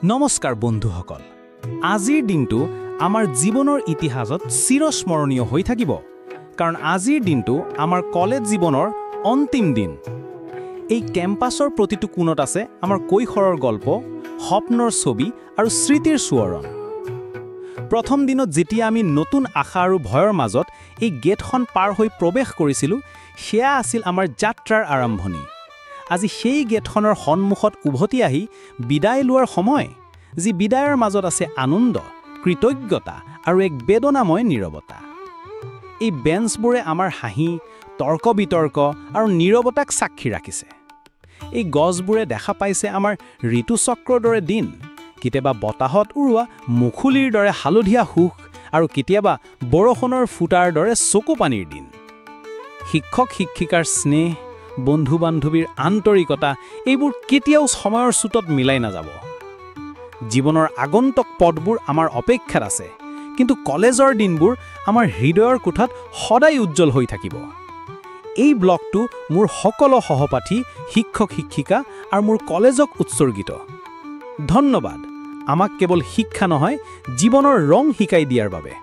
নমস্কাৰ বন্ধুসকল, আজিৰ দিনটো আমাৰ জীৱনৰ ইতিহাসত চিৰস্মৰণীয় হৈ থাকিব, কাৰণ আজিৰ দিনটো আমাৰ কলেজ জীৱনৰ অন্তিম দিন। এই কেম্পাছৰ প্ৰতিটো কোণত আছে আমাৰ কৈশোৰৰ গল্প, স্বপ্নৰ ছবি আৰু স্মৃতিৰ সোঁৱৰণ। প্ৰথম দিনত যেতিয়া আমি নতুন আশা আৰু ভয়ৰ মাজত এই গেটখন পাৰ হৈ প্ৰৱেশ কৰিছিলোঁ, সেয়া আছিল আমাৰ যাত্ৰাৰ আৰম্ভণি। আজি সেই গেটখনৰ সন্মুখত উভতি আহি বিদায় লোৱাৰ সময়, যি বিদায়ৰ মাজত আছে আনন্দ, কৃতজ্ঞতা আৰু এক বেদনাময় নীৰৱতা। এই বেঞ্চবোৰে আমাৰ হাঁহি, তৰ্ক-বিতৰ্ক আৰু নীৰৱতাক সাক্ষী ৰাখিছে। এই গছবোৰে দেখা পাইছে আমাৰ ঋতুচক্ৰৰ দৰে দিন, কেতিয়াবা বতাহত উৰুৱা মুখুলিৰ দৰে হালধীয়া সুখ আৰু কেতিয়াবা বৰষুণৰ ফুটাৰ দৰে চকুপানীৰ দিন। শিক্ষক-শিক্ষিকাৰ স্নেহ, বন্ধু-বান্ধৱীৰ আন্তৰিকতা, এইবোৰ কেতিয়াও সময়ৰ চুটত মিলাই নাযাব। জীৱনৰ আগন্তুক পদবোৰ আমাৰ অপেক্ষাত আছে, কিন্তু কলেজৰ দিনবোৰ আমাৰ হৃদয়ৰ কোঠাত সদায় উজ্জ্বল হৈ থাকিব। এই ব্লগটো মোৰ সকলো সহপাঠী, শিক্ষক-শিক্ষিকা আৰু মোৰ কলেজক উৎসৰ্গিত। ধন্যবাদ আমাক কেৱল শিক্ষা নহয়, জীৱনৰ ৰং শিকাই দিয়াৰ বাবে।